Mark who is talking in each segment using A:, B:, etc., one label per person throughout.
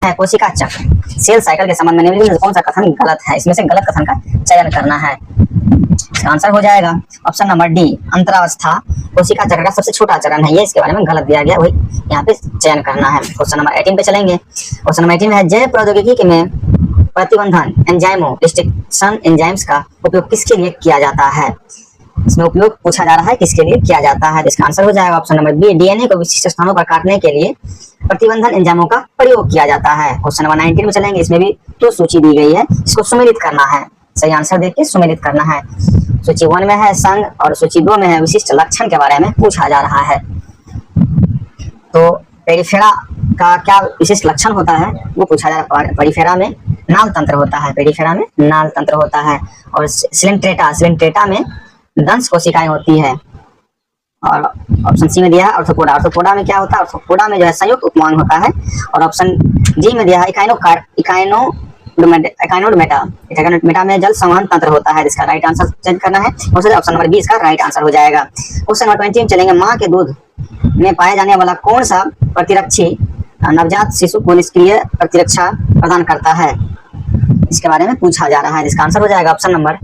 A: है कोशिका चक्र सेल साइकिल के संबंध में निम्नलिखित में कौन सा कथन गलत है? इसमें से गलत कथन का चयन करना है। इसका आंसर हो जाएगा ऑप्शन नंबर डी, अंतरावस्था कोशिका चक्र का सबसे छोटा चरण है। ये इसके बारे में गलत दिया गया, वही यहाँ पे चयन करना है। क्वेश्चन नंबर 18 पे चलेंगे। क्वेश्चन नंबर 18 है जैव प्रौद्योगिकी में प्रतिबंधन एंजाइमो रिस्ट्रिक्शन एंजाइम्स का उपयोग किसके लिए किया जाता है? इसमें उपयोग पूछा जा रहा है किसके लिए किया जाता है। इसका आंसर हो जाएगा ऑप्शन नंबर बी, डीएनए को विशिष्ट स्थानों पर काटने के लिए प्रतिबंधन एंजाइमों का प्रयोग किया जाता है। क्वेश्चन नंबर 19 में चलेंगे। इसमें भी तो सूची दी गई है, इसको सुमेलित करना है, सही आंसर देख के सुमेलित करना है। सूची 1 में है संघ और सूची 2 में है विशिष्ट लक्षण के बारे में पूछा जा रहा है। तो पेरिफेरा का क्या विशिष्ट लक्षण होता है वो पूछा जा रहा है। पेरिफेरा में नाल तंत्र होता है, पेरिफेरा में नाल तंत्र होता है। और सिलेंट्रेटा में दंश कोशिकाएं होती है। और ऑप्शन सी में दिया है ऑर्थोपोडा, ऑर्थोपोडा में क्या होता है? ऑर्थोपोडा में जो है संयुक्त उपमांग होता है। और ऑप्शन जी में दिया है इकाइनोडर्मेटा में जल संवहन तंत्र होता है। इसका राइट आंसर चेंज करना है, ऑप्शन नंबर 20 का राइट आंसर हो जाएगा। क्वेश्चन नंबर 20 में चलेंगे। माँ के दूध में पाया जाने वाला कौन सा प्रतिरक्षी नवजात शिशु को निष्क्रिय प्रतिरक्षा प्रदान करता है? इसके बारे में पूछा जा रहा है। इसका आंसर हो जाएगा ऑप्शन नंबर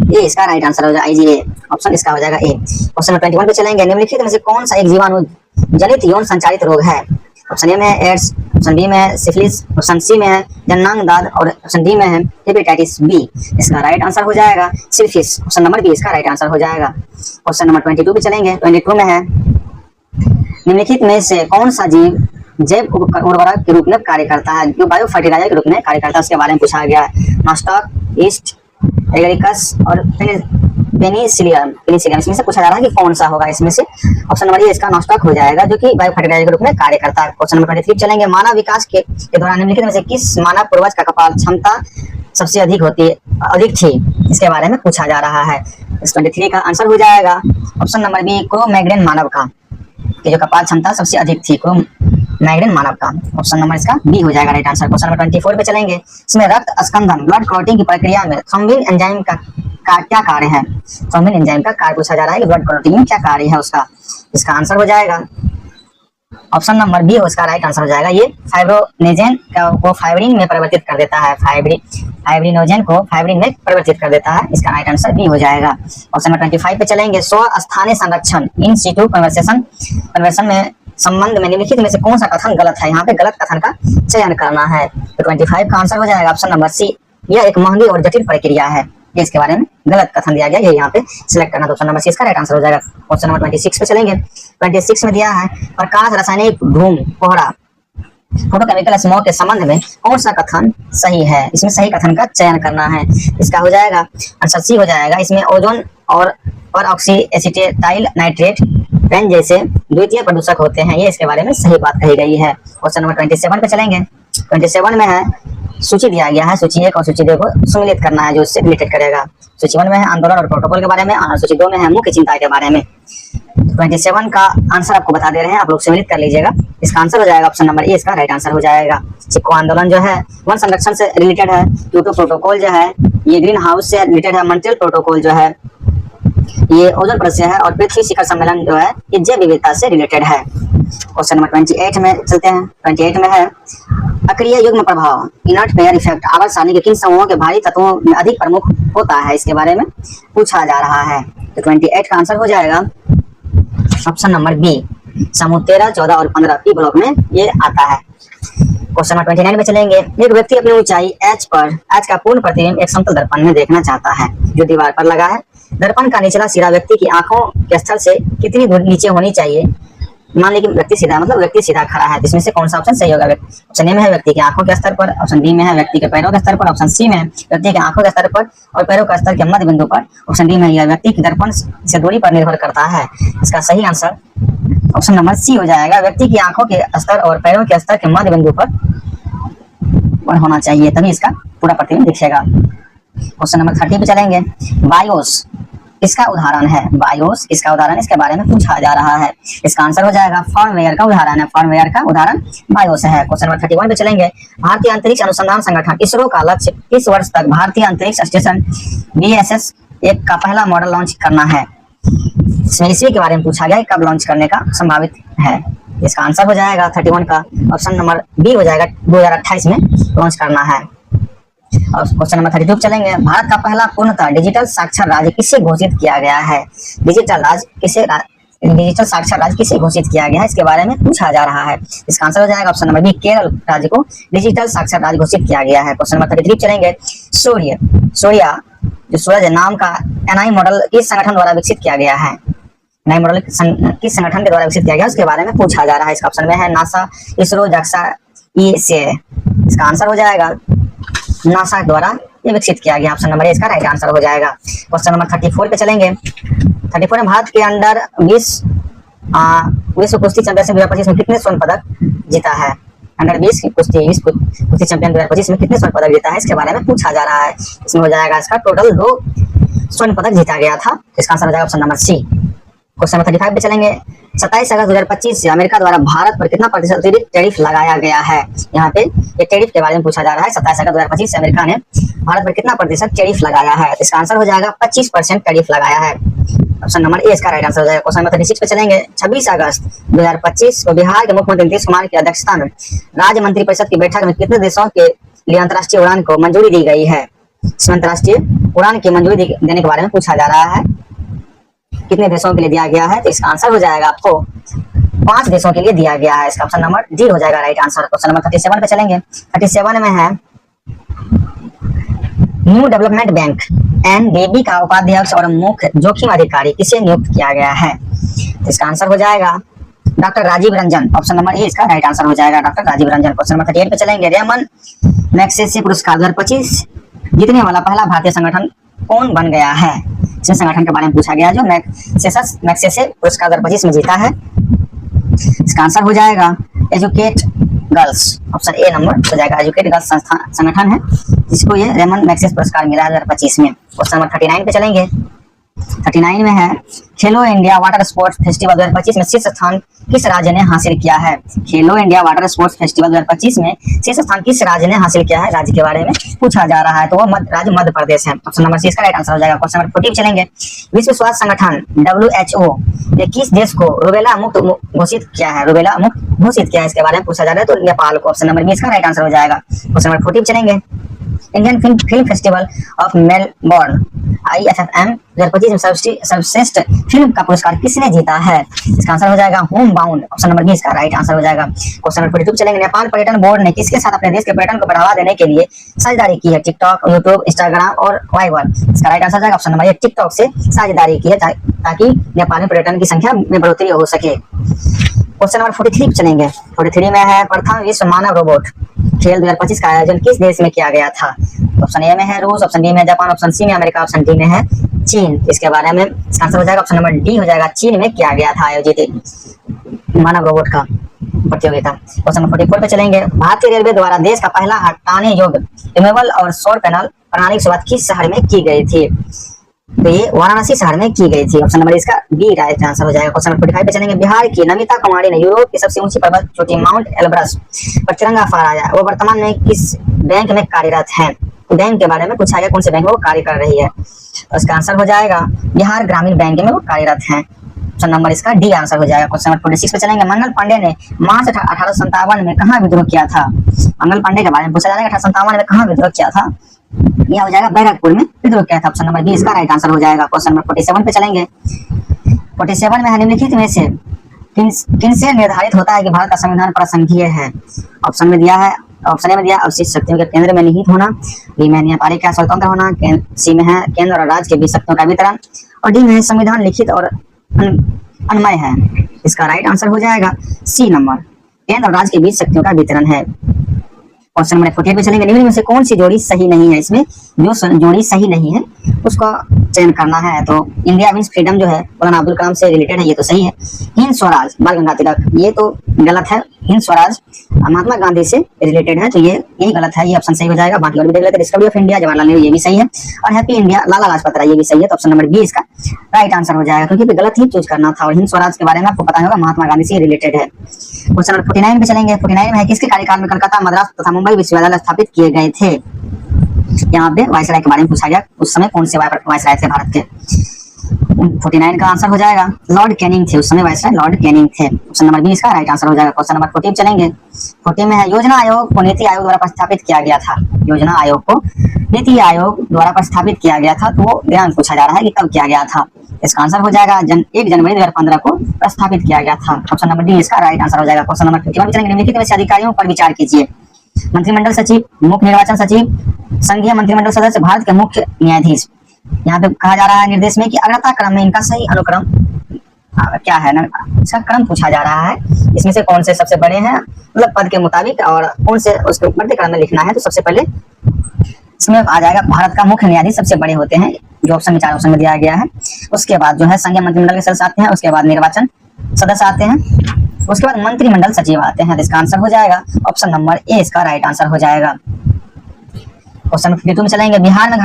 A: ए, इसका राइट आंसर हो जाएगा ए, ऑप्शन इसका हो जाएगा ए। क्वेश्चन नंबर 21 पे चलेंगे। निम्नलिखित में से कौन सा एक जीवाणु जनित यौन संचारित रोग है? ऑप्शन ए में है एड्स, ऑप्शन बी में है सिफिलिस, ऑप्शन सी में है जननांग दाद और ऑप्शन डी में है हेपेटाइटिस बी। इसका राइट आंसर हो जाएगा सिफिलिस, ऑप्शन नंबर बी इसका राइट आंसर हो जाएगा। क्वेश्चन नंबर 22 पे चलेंगे। 22 में है निम्नलिखित में से कौन सा जीव जैव उर्वरक के रूप में कार्य करता है, जो बायो फर्टिलाइजर के रूप में कार्य करता है? उसके बारे में पूछा गया है। नॉस्टॉक, ईस्ट, एगरिकस और पेनिसिलियम इसमें से पूछा जा रहा है कि कौन सा होगा। इसमें से ऑप्शन नंबर ए इसका नॉस्टॉक हो जाएगा, जो कि बायो फर्टिलाइजर के रूप में कार्य करता है। क्वेश्चन नंबर 23 चलेंगे। मानव विकास के दौरान निम्नलिखित में से किस मानव पूर्वज का कपाल क्षमता सबसे अधिक थी? इसके बारे में पूछा जा रहा है। इस 23 का आंसर हो जाएगा ऑप्शन नंबर बी, क्रो-मैग्रेन मानव का, कि जो कपाल क्षमता सबसे अधिक थी क्रो-मैग्रेन मानव का। ऑप्शन नंबर इसका बी हो जाएगा राइट आंसर। क्वेश्चन नंबर 24 पे चलेंगे। इसमें रक्त स्कंदन ब्लड क्लॉटिंग की प्रक्रिया में थ्रोम्बिन एंजाइम का क्या कार्य है? थ्रोम्बिन एंजाइम का कार्य पूछा जा रहा है कि ब्लड क्लॉटिंग में क्या कार्य है उसका। इसका आंसर हो जाएगा ऑप्शन नंबर बी, उसका राइट आंसर हो जाएगा। ये फाइब्रोनेजेन को फाइब्रिन में परिवर्तित कर देता है, फाइब्रिनोजेन को फाइब्रिन में परिवर्तित कर देता है। इसका राइट आंसर बी हो जाएगा। ऑप्शन नंबर 25 पे चलेंगे। स्वस्थानीय संरक्षण इन सीटू कन्वर्सन में संबंध में निम्नलिखित में से कौन सा कथन गलत है? यहाँ पे गलत कथन का चयन करना है। तो 25 का आंसर हो जाएगा ऑप्शन नंबर सी, यह एक महंगी और जटिल प्रक्रिया है। ये इसके बारे में गलत कथन दिया गया, ये यहाँ पे सिलेक्ट करना। तो ऑप्शन नंबर सी इसका राइट आंसर हो जाएगा। क्वेश्चन नंबर 26 पे चलेंगे। 26 में दिया है प्रकाश, रासायनिक धूम, कोहरा, फोटोकेमिकल स्मॉग के संबंध में कौन सा कथन सही है? इसमें सही कथन का चयन करना है। इसका हो जाएगा आंसर सी हो जाएगा। इसमें ओजोन और ऑक्सी एसिटाइल नाइट्रेट पेन जैसे द्वितीय प्रदूषक होते हैं। ये इसके बारे में सही बात कही गई है। क्वेश्चन नंबर 27 पे चलेंगे। 27 में है सूची दिया गया है, सूची 1 और सूची 2 को सम्मिलित करना है जो इससे रिलेटेड करेगा। सूची 1 में है आंदोलन और प्रोटोकॉल के बारे में और सूची 2 में है मुख्य चिंता के बारे में। 27 का आंसर आपको बता दे रहे हैं, आप लोग सम्मिलित कर लीजिएगा। इसका आंसर हो जाएगा ऑप्शन नंबर ए, इसका राइट आंसर हो जाएगा। चिपको आंदोलन जो है वन संरक्षण से रिलेटेड है। क्योटो प्रोटोकॉल जो है ये ग्रीन हाउस से रिलेटेड है। मॉन्ट्रियल प्रोटोकॉल जो है ये ओजोन परत से है। और पृथ्वी शिखर सम्मेलन जो है ये जैव विविधता से रिलेटेड है। क्वेश्चन नंबर 28 में चलते हैं। 28 में है अक्रिय युग्म प्रभाव इनर्ट पेयर इफेक्ट आवर्त सारणी के किन समूहों के भारी तत्वों में अधिक प्रमुख होता है? इसके बारे में पूछा जा रहा है। तो 28 का आंसर हो जाएगा ऑप्शन नंबर बी, समूह 13, 14 और 15 पी ब्लॉक में ये आता है। क्वेश्चन नंबर 29 में चलेंगे। एक व्यक्ति अपनी ऊंचाई h का पूर्ण प्रतिबिंब एक समतल दर्पण में देखना चाहता है जो दीवार पर लगा है। दर्पण का निचला सिरा व्यक्ति की आंखों के स्थल से कितनी दूर नीचे होनी चाहिए? मान लीजिए व्यक्ति सीधा व्यक्ति सीधा खड़ा है, तो इसमें से कौन सा ऑप्शन सही होगा? ऑप्शन ए में है व्यक्ति के आंखों के स्तर पर, ऑप्शन बी में है व्यक्ति के पैरों के स्तर पर, ऑप्शन सी में है व्यक्ति के आंखों के स्तर पर और पैरों के स्तर के मध्य बिंदु पर, ऑप्शन डी में यह व्यक्ति की दर्पण से दूरी पर निर्भर करता है। इसका सही आंसर ऑप्शन नंबर सी हो जाएगा। व्यक्ति की आंखों के स्तर और पैरों के स्तर के मध्य बिंदु पर होना चाहिए, तभी इसका पूरा प्रतिबिंब दिखेगा। क्वेश्चन नंबर 30 पे चलेंगे। बायोस इसका उदाहरण है, बायोस इसका उदाहरण इसके बारे में पूछा जा रहा है। इसका आंसर हो जाएगा फर्मवेयर का उदाहरण है, फर्मवेयर का उदाहरण बायोस है। क्वेश्चन नंबर 31 पे चलेंगे। भारतीय अंतरिक्ष अनुसंधान संगठन इसरो का लक्ष्य इस वर्ष तक भारतीय अंतरिक्ष स्टेशन BSS एक का पहला मॉडल लॉन्च करना है। इसमें ईस्वी के बारे में पूछा गया, कब लॉन्च करने का संभावित है। इसका आंसर हो जाएगा 31 का ऑप्शन नंबर बी हो जाएगा, 2028 में लॉन्च करना है। और क्वेश्चन नंबर 32 चलेंगे। भारत का पहला पूर्णतः डिजिटल साक्षर राज्य किसे घोषित किया गया है? डिजिटल साक्षर राज्य किसे घोषित किया गया है, इसके बारे में पूछा जा रहा है। इसका आंसर हो जाएगा ऑप्शन नंबर बी, केरल राज्य को डिजिटल साक्षर राज्य घोषित किया गया है। क्वेश्चन नंबर 33 चलेंगे। सूर्या जो सूरज नाम का एनआई मॉडल किस संगठन द्वारा विकसित किया गया है? एनआई मॉडल किस संगठन के द्वारा विकसित किया गया, उसके बारे में पूछा जा रहा है। इसका ऑप्शन में है नासा, इसरो, जक्सा, इसका आंसर हो जाएगा नासा द्वारा ये विकसित किया गया। ऑप्शन नंबर ए इसका राइट आंसर हो जाएगा। क्वेश्चन नंबर 34 पे चलेंगे। 34 में भारत के अंडर 20 विश्व कुश्ती चैंपियनशिप 2025 में कितने स्वर्ण पदक जीता है? अंडर 20 कुश्ती चैंपियन 2025 में कितने स्वर्ण पदक जीता है, इसके बारे में पूछा जा रहा है। इसमें हो जाएगा इसका टोटल 2 स्वर्ण पदक जीता गया था। इसका आंसर हो जाएगा option number C. Question number 35 पे चलेंगे। 27 अगस्त 2025 से अमेरिका द्वारा भारत पर कितना प्रतिशत अतिरिक्त टैरिफ लगाया गया है? यहाँ पे ये टैरिफ के बारे में पूछा जा रहा है। 27 अगस्त 2025 से अमेरिका ने भारत पर कितना प्रतिशत टैरिफ लगाया है? इसका आंसर हो जाएगा 25% टैरिफ लगाया है। ऑप्शन नंबर ए इसका राइट आंसर हो जाएगा। क्वेश्चन नंबर 36 पे चलेंगे। 26 अगस्त 2025 को बिहार के मुख्यमंत्री नीतीश कुमार की अध्यक्षता में राज्य मंत्रिपरिषद की बैठक में कितने देशों के लिए अंतर्राष्ट्रीय उड़ान को मंजूरी दी गई है? इसमें अंतर्राष्ट्रीय उड़ान की मंजूरी देने के बारे में पूछा जा रहा है। कितने देशों के लिए दिया गया है? तो इसका आंसर हो जाएगा आपको 5 देशों के लिए दिया गया है। इसका ऑप्शन नंबर डी हो जाएगा राइट आंसर। क्वेश्चन नंबर 37 पे चलेंगे। 37 में है न्यू डेवलपमेंट बैंक एनडीबी का उपाध्यक्ष और मुख्य जोखिम अधिकारी किसे नियुक्त किया गया है? इसका आंसर हो जाएगा doctor Rajiv Ranjan. Option number A इसका राइट आंसर हो जाएगा, doctor Rajiv Ranjan. Question number 38 पे चलेंगे। रेमन मैग्सेसे पुरस्कार 2025 जीतने वाला पहला भारतीय संगठन कौन बन गया है? जिस संगठन के बारे में पूछा गया जो मैग्सेसे पुरस्कार 2025 में जीता है। इसका आंसर हो जाएगा educate girls. Option A number हो जाएगा। एजुकेट गर्ल्स संगठन है जिसको ये रेमन मैग्सेसे पुरस्कार मिला है 2025 में। क्वेश्चन नंबर 39 पे चलेंगे। 39 में है खेलो इंडिया वाटर स्पोर्ट्स फेस्टिवल 2025 में शीर्ष स्थान किस राज्य ने हासिल किया है? खेलो इंडिया वाटर स्पोर्ट्स फेस्टिवल 2025 में शीर्ष स्थान किस राज्य ने हासिल किया है, राज्य के बारे में पूछा जा रहा है। तो वो राज्य मध्य प्रदेश है। ऑप्शन नंबर सी इसका राइट आंसर हो जाएगा। क्वेश्चन नंबर 40 चलेंगे। विश्व स्वास्थ्य संगठन WHO ने किस देश को रूबेला मुक्त घोषित किया है? रूबेला मुक्त घोषित किया है, इसके बारे में पूछा जा रहा है। तो नेपाल को। ऑप्शन नंबर बी इसका राइट आंसर हो जाएगा। क्वेश्चन नंबर 40 चलेंगे। Indian film festival of Melbourne IFFM 2025 में सर्वश्रेष्ठ फिल्म का पुरस्कार किसने जीता है? इसका आंसर हो जाएगा home bound. Option number B इसका राइट आंसर हो जाएगा। क्वेश्चन नंबर 42 चलेंगे। नेपाल पर्यटन बोर्ड ने किसके साथ अपने देश के पर्यटन को बढ़ावा देने के लिए साझेदारी की है? टिकटॉक, यूट्यूब, इंस्टाग्राम और वाइबर। इसका राइट आंसर हो जाएगा ऑप्शन नंबर ए, टिकटॉक से साझेदारी की है ताकि नेपाल में पर्यटन की संख्या में बढ़ोतरी हो सके। क्वेश्चन नंबर 43 चलेंगे। 43 में है प्रथम विश्व मानव रोबोट खेल 2025 का आयोजन किस देश में किया गया था? ऑप्शन ए में है रूस, ऑप्शन बी में जापान, ऑप्शन सी में अमेरिका, ऑप्शन डी में है चीन। इसके बारे में इसका आंसर हो जाएगा ऑप्शन नंबर डी हो जाएगा। चीन में किया गया था आयोजित मानव रोबोट का प्रतियोगिता। क्वेश्चन नंबर 44 पे चलेंगे। भारतीय रेलवे द्वारा देश का पहला हटाने योग्य रिमूवेबल और सौर पैनल प्रणाली की शुरुआत किस शहर में की गई थी? तो ये वाराणसी शहर में की गई थी। ऑप्शन नंबर इसका बी राइट आंसर हो जाएगा। क्वेश्चन नंबर 45 पे चलेंगे। बिहार की नमिता कुमारी ने यूरोप की सबसे ऊंची पर्वत चोटी माउंट एल्ब्रस पर तिरंगा फहराया। वो वर्तमान में किस बैंक में कार्यरत है? बैंक के बारे में पूछा गया, कौन से बैंक में वो कार्य कर रही है। तो इसका आंसर हो जाएगा बिहार ग्रामीण बैंक में वो कार्यरत है। ऑप्शन नंबर इसका डी आंसर हो जाएगा। क्वेश्चन नंबर 46 पे चलेंगे। मंगल पांडे ने मार्च 1857 में कहाँ विद्रोह किया था? मंगल पांडे के बारे में पूछा जाएगा 1857 में कहाँ विद्रोह किया था? यह हो जाएगा बैरकपुर में विद्रोह किया था। ऑप्शन नंबर बी इसका राइट आंसर हो जाएगा। क्वेश्चन नंबर 47 पे चलेंगे। 47 में है निम्नलिखित में से किनसे निर्धारित होता है कि भारत का संविधान प्रसंघीय है? ऑप्शन में दिया है, ऑप्शन ए में दिया अवशिष्ट शक्तियों के केंद्र में निहित होना, बी में न्यायपालिका स्वतंत्र होना, सी में है केंद्र और राज्य के बीच शक्तियों का वितरण और डी में है संविधान लिखित और अन्वय है। इसका राइट आंसर हो जाएगा सी नंबर, केंद्र और राज्य के बीच शक्तियों का वितरण है। क्वेश्चन नंबर 48 पे चलेंगे। निम्न में से कौन सी जोड़ी सही नहीं है? इसमें जो जोड़ी सही नहीं है उसका चयन करना है। तो इंडिया विंस फ्रीडम जो है मौलाना अब्दुल कलाम से रिलेटेड है, ये तो सही है। हिंद स्वराज बाल गंगाधर तिलक, ये तो गलत है। हिंद स्वराज महात्मा गांधी से रिलेटेड है, तो ये यही गलत है, ये ऑप्शन सही हो जाएगा। बाकी और भी देख लेते हैं। Discovery of India Jawaharlal Nehru, ये भी सही है। और हैप्पी इंडिया लाला लाजपत राय, ये भी सही है। तो ऑप्शन नंबर बी इसका राइट आंसर हो जाएगा, क्योंकि गलत ही चूज करना था। और हिंद स्वराज के बारे में आपको पता होगा महात्मा गांधी से रिलेटेड है। क्वेश्चन नंबर 49 पे चलेंगे। 49 में है किसके कार्यकाल में कलकत्ता, मद्रास तथा मुंबई विश्वविद्यालय स्थापित किए गए थे? यहाँ पे वायसराय के बारे में पूछा गया, उस समय कौन से वायसराय थे भारत के। 49 का आंसर हो जाएगा। लॉर्ड कैनिंग थे उस समय, वायसराय लॉर्ड कैनिंग थे। ऑप्शन नंबर 20 का राइट आंसर हो जाएगा। क्वेश्चन नंबर 14 चलेंगे। 14 में है योजना आयोग को नीति आयोग द्वारा प्रस्थापित किया गया था। योजना आयोग को नीति आयोग द्वारा प्रस्थापित किया गया था, तो वो ध्यान पूछा जा रहा है कि कब किया गया था। इसका आंसर हो जाएगा 1 जनवरी 2015 को प्रस्थापित किया गया था। ऑप्शन नंबर डी इसका राइट आंसर हो जाएगा। क्वेश्चन नंबर 51 चलेंगे। निम्नलिखित में से अधिकारियों पर विचार कीजिए। मंत्रिमंडल सचिव, मुख्य निर्वाचन सचिव, संघीय मंत्रिमंडल सदस्य, भारत के मुख्य न्यायाधीश। यहाँ पे कहा जा रहा है निर्देश में कि अग्रता क्रम में इनका सही अनुक्रम क्या है ना, इसका क्रम पूछा जा रहा है। इसमें से कौन से सबसे बड़े हैं, मतलब पद के मुताबिक, और कौन से उसके बढ़ते क्रम में लिखना है। तो सबसे पहले इसमें आ जाएगा भारत का मुख्य न्यायाधीश सबसे बड़े होते हैं, जो ऑप्शन में 4 ऑप्शन में दिया गया है। उसके बाद जो है संघीय मंत्रिमंडल के सदस्य आते हैं, उसके बाद निर्वाचन सदस्य आते हैं, उसके बाद मंत्रिमंडल सचिव आते हैं। इसका आंसर हो जाएगा ऑप्शन नंबर ए इसका राइट आंसर हो जाएगा। क्वेश्चन 52 में चलेंगे। बिहार में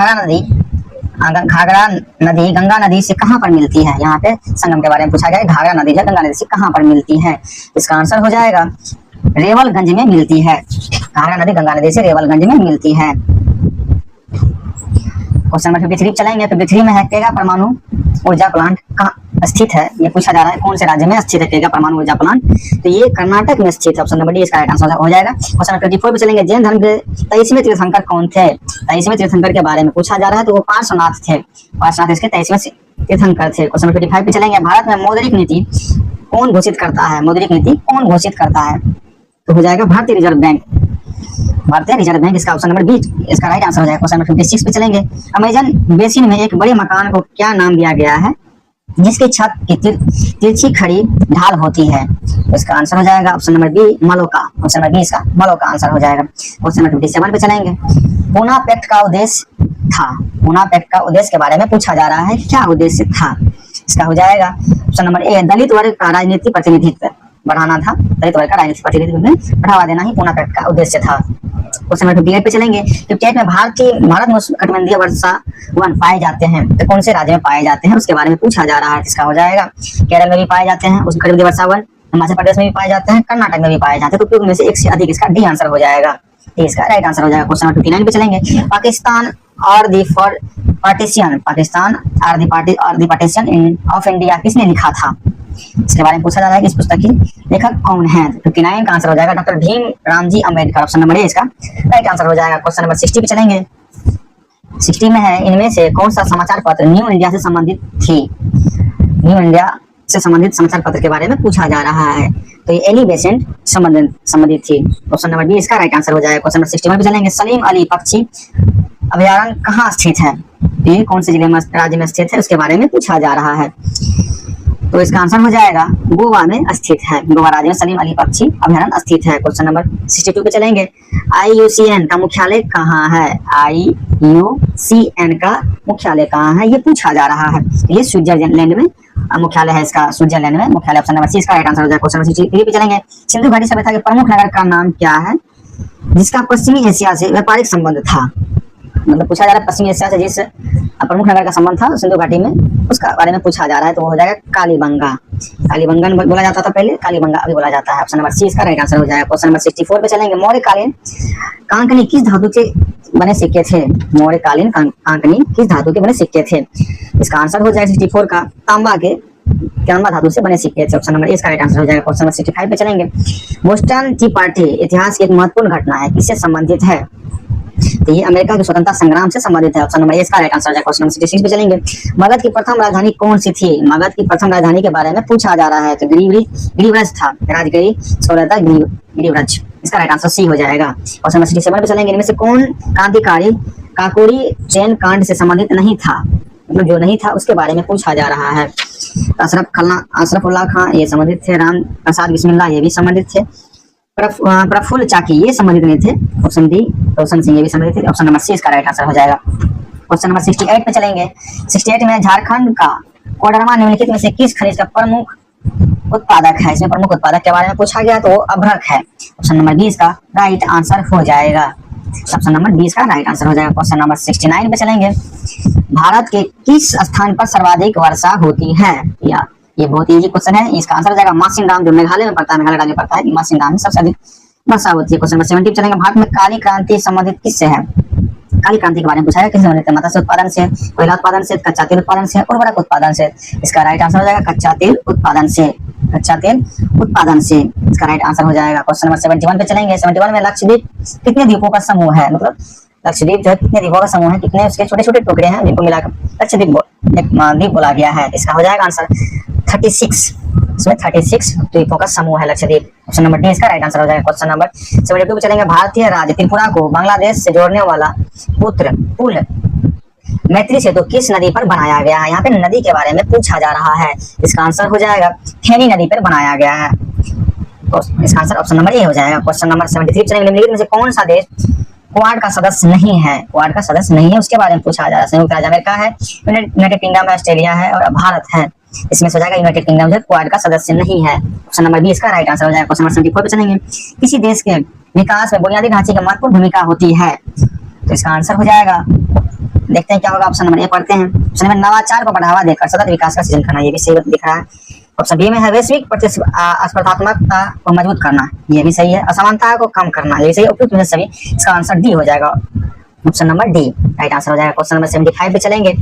A: घाघरा नदी गंगा नदी से कहां पर मिलती है। यहाँ पे संगम के बारे में पूछा गया है। घाघरा नदी जो गंगा नदी से कहां पर मिलती है, इसका आंसर हो जाएगा रेवलगंज में मिलती है। घाघरा नदी गंगा नदी से रेवलगंज में मिलती है। क्वेश्चन नंबर 53 चलेंगे। 53 में है केगा परमाणु ऊर्जा प्लांट कहाँ स्थित है, ये पूछा जा रहा है कौन से राज्य में स्थित है केगा परमाणु ऊर्जा प्लांट। तो ये कर्नाटक में स्थित है। ऑप्शन नंबर डी इसका राइट आंसर हो जाएगा। क्वेश्चन नंबर 24 पे चलेंगे। जैन धर्म के 23वें तीर्थंकर कौन थे। 23वें तीर्थंकर के बारे में पूछा जा रहा है, तो वो पार्श्वनाथ थे। पार्श्वनाथ इसके 23वें तीर्थंकर थे। क्वेश्चन नंबर 25 पे चलेंगे। भारत में मौद्रिक नीति कौन घोषित करता है। मौद्रिक नीति कौन घोषित करता है, तो हो जाएगा भारतीय रिजर्व बैंक। भारतीय रिजर्व बैंक इसका ऑप्शन नंबर बी इसका राइट आंसर हो जाएगा। क्वेश्चन नंबर 56 पे चलेंगे। अमेजन बेसिन में एक बड़े मकान को क्या नाम दिया गया है जिसकी छत की तिरछी खड़ी ढाल होती है। इसका आंसर हो जाएगा ऑप्शन नंबर बी मलोका। ऑप्शन नंबर बी इसका मलोका आंसर हो जाएगा। क्वेश्चन नंबर 57 पे चलेंगे। पूना पैक्ट का उद्देश्य था। पूना पैक्ट का उद्देश्य के बारे में पूछा जा रहा है, क्या उद्देश्य था। इसका हो जाएगा ऑप्शन नंबर ए दलित वर्ग का राजनीतिक प्रतिनिधित्व बढ़ाना था। दलित वर्ग का राजनीतिक प्रतिनिधित्व में बढ़ावा देना ही पूना पैक्ट का उद्देश्य था। क्वेश्चन नंबर 58 पे चलेंगे। 58 में भारत में उष्णकटिबंधीय वर्षा वन पाए जाते हैं, तो कौन से राज्य में पाए जाते हैं उसके बारे में पूछा जा रहा है। इसका हो जाएगा केरल में भी पाए जाते हैं उष्णकटिबंधीय वर्षा वन, हिमाचल प्रदेश में भी पाए जाते हैं, कर्नाटक में भी पाए जाते हैं। तो उपयुक्त में से एक से अधिक इसका डी आंसर हो जाएगा। इसका राइट आंसर हो जाएगा। क्वेश्चन नंबर 59 पे चलेंगे। पाकिस्तान और दी पार्टीशन ऑफ इंडिया किसने लिखा था, इसके बारे में पूछा जा रहा है कि इस पुस्तक की लेखक कौन है। 59 का आंसर हो जाएगा doctor Bhim Ramji Ambedkar. Option number A इसका राइट आंसर हो जाएगा। क्वेश्चन नंबर 60 पे चलेंगे। 60 में है इनमें से कौन सा समाचार पत्र न्यू इंडिया से संबंधित थी। न्यू इंडिया से संबंधित समाचार पत्र के बारे में पूछा जा रहा है, तो ये एनी बेसेंट संबंधित थी। ऑप्शन नंबर बी इसका राइट आंसर हो जाएगा। क्वेश्चन नंबर 61 पे चलेंगे। सलीम अली पक्षी अभयारण्य कहाँ स्थित है, ये कौन से जिले में राज्य में स्थित है उसके बारे में पूछा जा रहा है, तो इसका आंसर हो जाएगा गोवा में स्थित है। गोवा राज्य में सलीम अली पक्षी अभयारण्य स्थित है। क्वेश्चन नंबर 62 पे चलेंगे। IUCN का मुख्यालय कहाँ है। IUCN का मुख्यालय कहाँ है, ये पूछा जा रहा है। ये स्विट्जरलैंड में मुख्यालय है इसका, स्विट्जरलैंड में मुख्यालय। ऑप्शन नंबर सी इसका राइट आंसर हो जाएगा। क्वेश्चन नंबर 63 पे चलेंगे। सिंधु घाटी सभ्यता के प्रमुख नगर का नाम क्या है जिसका पश्चिमी एशिया से व्यापारिक संबंध था। मतलब पूछा जा रहा है पश्चिमी एशिया से जिस प्रमुख नगर का संबंध था सिंधु घाटी में, उसका बारे में पूछा जा रहा है, तो वो हो जाएगा कालीबंगा। कालीबंगा बोला जाता था पहले, कालीबंगा अभी बोला जाता है। ऑप्शन नंबर सी इसका राइट आंसर हो जाएगा। क्वेश्चन नंबर 64 पे चलेंगे। मौर्यकालीन कांकनी किस धातु के बने सिक्के थे। मौर्यकालीन कांकनी किस धातु के बने सिक्के थे, इसका आंसर हो जाएगा 64 का तांबा धातु से बने सिक्के थे। ऑप्शन नंबर ए इसका राइट आंसर हो जाएगा। क्वेश्चन नंबर 65 पे चलेंगे। बोस्टन टी पार्टी इतिहास की एक महत्वपूर्ण घटना है, किससे संबंधित है, तो ये अमेरिका के स्वतंत्रता संग्राम से संबंधित है। ऑप्शन नंबर ए इसका राइट आंसर हो जाएगा। क्वेश्चन नंबर 66 पे चलेंगे। मगध की प्रथम राजधानी कौन सी थी। मगध की प्रथम राजधानी के बारे में पूछा जा रहा है, तो गिरिव्रज था। राजगिरी सोलहता गिरिव्रज, इसका राइट आंसर सी हो जाएगा। क्वेश्चन नंबर 67 पे चलेंगे। इनमें से कौन क्रांतिकारी काकोरी चैन कांड से संबंधित नहीं था, मतलब जो नहीं था उसके बारे में पूछा जा रहा है। अशरफुल्लाह खां ये संबंधित थे। राम प्रसाद बिस्मिल्लाह ये भी संबंधित थे। प्रफुल्ल चाकी ये संबंधित नहीं थे। ऑप्शन डी रोशन सिंह ये भी संबंधित थे। ऑप्शन नंबर सी इसका राइट आंसर हो जाएगा। क्वेश्चन नंबर 68 पे चलेंगे। 68 में झारखंड का कोडरमा निम्नलिखित में से किस खनिज का प्रमुख उत्पादक है। इसमें प्रमुख उत्पादक के बारे में पूछा गया, तो वो अभ्रक है। ऑप्शन नंबर बी इसका राइट आंसर हो जाएगा। ऑप्शन नंबर 20 का राइट आंसर हो जाएगा। क्वेश्चन नंबर 69 पे चलेंगे। भारत के किस स्थान पर सर्वाधिक वर्षा होती है, या ये बहुत इजी क्वेश्चन है। इसका आंसर हो जाएगा मासिनराम, जो मेघालय में पड़ता है, मेघालय राज्य में पड़ता है। मासिनराम में सबसे अधिक वर्षा होती है। क्वेश्चन नंबर 70 पे चलेंगे। भारत में काली क्रांति संबंधित किससे है। काली क्रांति के बारे में पूछा है, किस संबंधित है? मत्स्य उत्पादन से, कोयला उत्पादन से, कच्चा तेल उत्पादन से, उर्वरक उत्पादन से। इसका राइट आंसर हो जाएगा कच्चा तेल उत्पादन से, कच्चा तेल उत्पादन से इसका राइट आंसर हो जाएगा। क्वेश्चन नंबर 71 पे चलेंगे। 71 में लक्षद्वीप कितने द्वीपों का समूह है? मतलब लक्षद्वीप जो है कितने द्वीपों का समूह है, कितने उसके छोटे छोटे टुकड़े हैं जिनको मिलाकर लक्षद्वीप द्वीप बोला गया है। इसका हो जाएगा आंसर 36। इसमें 36 द्वीपों का समूह है लक्षद्वीप। ऑप्शन नंबर डी इसका राइट आंसर हो जाएगा। क्वेश्चन नंबर 72 पे चलेंगे। भारतीय राज्य त्रिपुरा को बांग्लादेश से जोड़ने वाला पुल मैत्री सेतु किस नदी पर बनाया गया है? यहाँ पे नदी के बारे में पूछा जा रहा है। इसका आंसर हो जाएगा फेनी नदी पर बनाया गया है। तो इसका आंसर ऑप्शन नंबर ए हो जाएगा। क्वेश्चन नंबर 73 चलेंगे। निम्नलिखित में से कौन सा देश क्वाड का सदस्य नहीं है? क्वाड का सदस्य नहीं है, उसके बारे में पूछा जा रहा है। संयुक्त राज्य अमेरिका है, यूनाइटेड किंगडम है, ऑस्ट्रेलिया है और भारत है। इसमें से हो जाएगा यूनाइटेड किंगडम जो क्वाड का सदस्य नहीं है। ऑप्शन नंबर बी इसका राइट आंसर हो जाएगा। क्वेश्चन नंबर 74 पे चलेंगे। किसी देश के विकास में बुनियादी ढांचे की महत्वपूर्ण भूमिका होती है, तो इसका आंसर हो जाएगा, देखते हैं क्या होगा। ऑप्शन नंबर ए पढ़ते हैं। ऑप्शन नंबर नवाचार को बढ़ावा देकर सतत विकास का सृजन करना, ये भी सही दिख रहा है। ऑप्शन बी में है वैश्विक स्पर्धात्मकता को मजबूत करना, ये भी सही है। असमानता को कम करना, ये भी सही है। उपयुक्त में से सभी, इसका आंसर डी हो जाएगा। Option number D right answer हो जाएगा। क्वेश्चन नंबर 75 पे चलेंगे।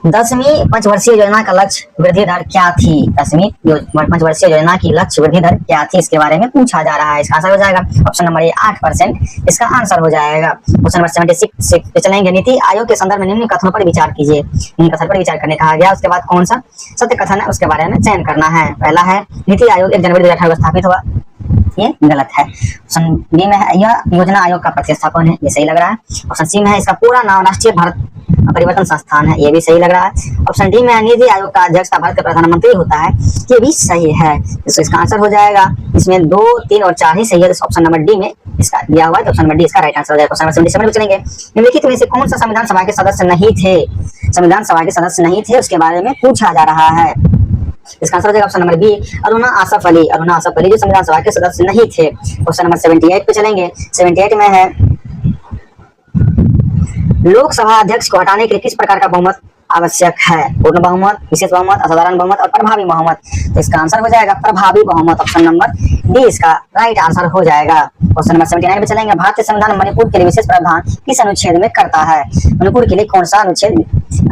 A: 10वीं पंचवर्षीय योजना का लक्ष्य वृद्धि दर क्या थी? 10वीं पंचवर्षीय योजना की लक्ष्य वृद्धि दर क्या थी, इसके बारे में पूछा जा रहा है। इसका आंसर हो जाएगा ऑप्शन नंबर ए 8%, इसका आंसर हो जाएगा। क्वेश्चन नंबर 76 पे चलेंगे। नीति आयोग के संदर्भ में निम्न कथनों पर विचार कीजिए। निम्न कथन पर विचार करने कहा गया, उसके बाद कौन सा सत्य कथन है उसके बारे में चयन करना है। पहला है नीति आयोग 1 जनवरी 2018 को स्थापित हुआ, ये गलत है। ऑप्शन बी में है यह योजना आयोग का प्रतिस्थापन है, ये सही लग रहा है। ऑप्शन सी में है इसका पूरा नाम राष्ट्रीय भारत परिवर्तन संस्थान है, ये भी सही लग रहा है। ऑप्शन डी में है नीति आयोग का अध्यक्ष भारत का प्रधानमंत्री होता है, ये भी सही है। तो इसका आंसर हो जाएगा, इसमें 2, 3 और 4 ही सही है। ऑप्शन नंबर डी में इसका दिया हुआ है, तो ऑप्शन नंबर डी इसका राइट आंसर हो जाएगा। क्वेश्चन नंबर 77 पे चलेंगे। निम्नलिखित में से कौन सा संविधान सभा के सदस्य नहीं थे? संविधान सभा के सदस्य नहीं थे, उसके बारे में पूछा जा रहा है। इसका आंसर हो जाएगा option number B Aruna Asaf Ali. Aruna Asaf Ali जो संविधान सभा के सदस्य नहीं थे। क्वेश्चन नंबर 78 पे चलेंगे। 78 में है लोकसभा अध्यक्ष को हटाने के लिए किस प्रकार का बहुमत आवश्यक है? पूर्ण बहुमत, विशेष बहुमत, असाधारण बहुमत और प्रभावी बहुमत। तो इसका आंसर हो जाएगा प्रभावी बहुमत। ऑप्शन नंबर डी इसका राइट आंसर हो जाएगा। क्वेश्चन नंबर 79 पे चलेंगे। भारतीय संविधान मणिपुर के लिए विशेष प्रावधान किस अनुच्छेद में करता है? मणिपुर के लिए कौन सा अनुच्छेद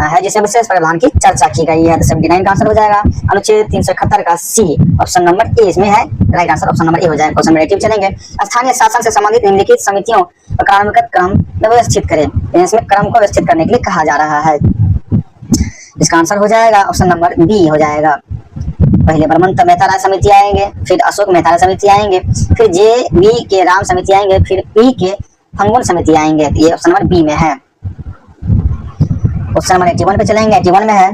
A: है जिसमें विशेष प्रावधान की चर्चा की गई है? तो 79 का आंसर हो जाएगा अनुच्छेद 371 का सी। ऑप्शन नंबर ए इसमें है राइट आंसर, ऑप्शन नंबर ए हो जाएगा। क्वेश्चन नंबर 80 चलेंगे। स्थानीय शासन से संबंधित निम्नलिखित समितियों का क्रमगत क्रम व्यवस्थित करें, इसमें क्रम को व्यवस्थित करने के लिए कहा जा रहा है। इसका आंसर हो जाएगा ऑप्शन नंबर बी हो जाएगा। पहले बर्मंत मेहता राय समिति आएंगे, फिर अशोक मेहता राय समिति आएंगे, फिर जे बी के राम समिति आएंगे, फिर पी के फंगुल समिति आएंगे। ये ऑप्शन नंबर बी में है। ऑप्शन नंबर 81 पे चलेंगे। 81 में है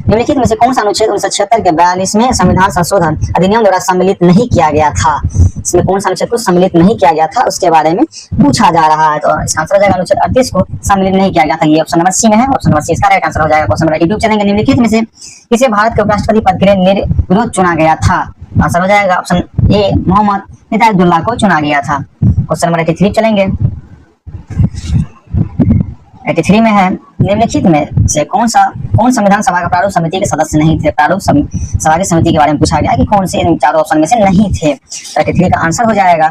A: निम्नलिखित में से कौन सा अनुच्छेद 1976 के 42वें संविधान संशोधन अधिनियम द्वारा सम्मिलित नहीं किया गया था? इसमें कौन सा अनुच्छेद को सम्मिलित नहीं किया गया था उसके बारे में पूछा जा रहा है। तो इसका आंसर हो जाएगा अनुच्छेद 38 को सम्मिलित नहीं किया गया था, ये ऑप्शन नंबर सी में है। ऑप्शन नंबर सी इसका राइट आंसर हो जाएगा। क्वेश्चन नंबर 82 चलेंगे। निम्नलिखित में से किसे भारत के उपराष्ट्रपति पद के लिए निर्विरोध चुना गया था? आंसर हो जाएगा ऑप्शन ए मोहम्मद हिदायतुल्लाह को चुना गया था। क्वेश्चन नंबर 83 चलेंगे। 83 में है निम्नलिखित में से कौन संविधान सभा का प्रारूप समिति के सदस्य नहीं थे? प्रारूप सभा की समिति के बारे में पूछा गया कि कौन से इन चारों ऑप्शन में से नहीं थे। 83 का आंसर हो जाएगा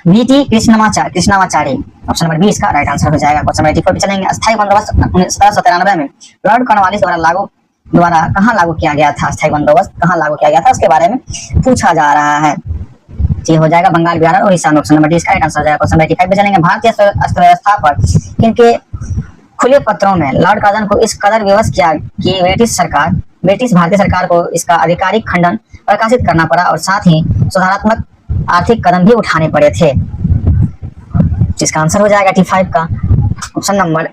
A: VT Krishnamachari. Option number B इसका राइट आंसर हो जाएगा। क्वेश्चन नंबर 84 पे चलेंगे। अस्थायी बंदोबस्त 1793 में लॉर्ड कॉर्नवालिस द्वारा कहाँ लागू किया गया था? अस्थायी बंदोबस्त कहाँ लागू किया गया था उसके बारे में पूछा जा रहा है। ये हो जाएगा बंगाल, बिहार और उड़ीसा में। ऑप्शन नंबर डी इसका राइट आंसर हो जाएगा। क्वेश्चन नंबर 85 पे चलेंगे। भारतीय अर्थव्यवस्था पर किनके खुले पत्रों में लॉर्ड कर्जन को इस कदर विवश किया कि ब्रिटिश भारतीय सरकार को इसका आधिकारिक खंडन प्रकाशित करना पड़ा और साथ ही सुधारात्मक आर्थिक कदम भी उठाने पड़े थे। जिसका आंसर हो जाएगा 85 का ऑप्शन नंबर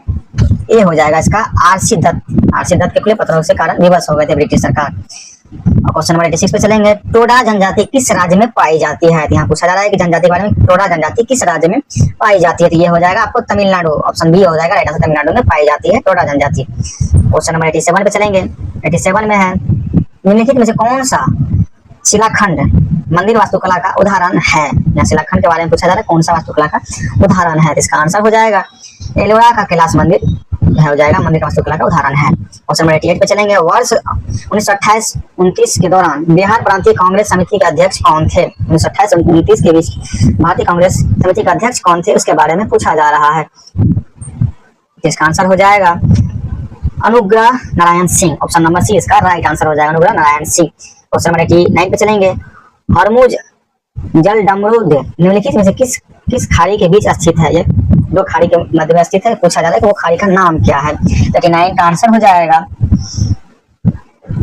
A: ए हो जाएगा इसका आरसी दत्त के खुले पत्रों से कारण विवश हो गए थे ब्रिटिश सरकार। क्वेश्चन नंबर 86 पे चलेंगे। टोडा जनजाति किस राज्य में पाई जाती है? यहाँ पूछा जा रहा है कि जनजाति के बारे में। टोडा जनजाति किस राज्य में पाई जाती है? तो ये हो जाएगा आपको तमिलनाडु। ऑप्शन बी हो जाएगा राइट आंसर, तमिलनाडु में पाई जाती है टोडा जनजाति। क्वेश्चन नंबर 87 पे चलेंगे। 87 में है निम्नलिखित में से कौन सा शिलाखंड मंदिर वास्तुकला का उदाहरण है? यहाँ शिलाखंड के बारे में पूछा जा रहा है कौन सा वास्तुकला का उदाहरण है। इसका आंसर हो जाएगा एलोरा का कैलाश मंदिर हो जाएगा, मंदिर का वास्तुकला का उदाहरण है। ऑप्शन नंबर 88 पे चलेंगे। वर्ष 1928-29 के दौरान बिहार प्रांतीय कांग्रेस समिति के अध्यक्ष कौन थे? 1928-29 के बीच भारतीय कांग्रेस समिति के अध्यक्ष कौन थे, उसके बारे में पूछा जा रहा है। इसका आंसर हो जाएगा Anugrah Narayan Singh. Option number C इसका राइट आंसर हो जाएगा, अनुग्रह नारायण सिंह। क्वेश्चन नंबर 89 पे चलेंगे। हरमुज जल डमरूद निम्नलिखित में से किस खाड़ी के बीच स्थित है? ये दो खाड़ी के मध्य में स्थित है। पूछा जाता है कि वो खाड़ी का नाम क्या है। 89 का आंसर हो जाएगा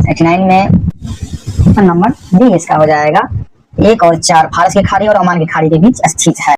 A: 89 में ऑप्शन नंबर बी इसका हो जाएगा 1 और 4, फारस की खाड़ी और ओमान की खाड़ी के बीच स्थित है।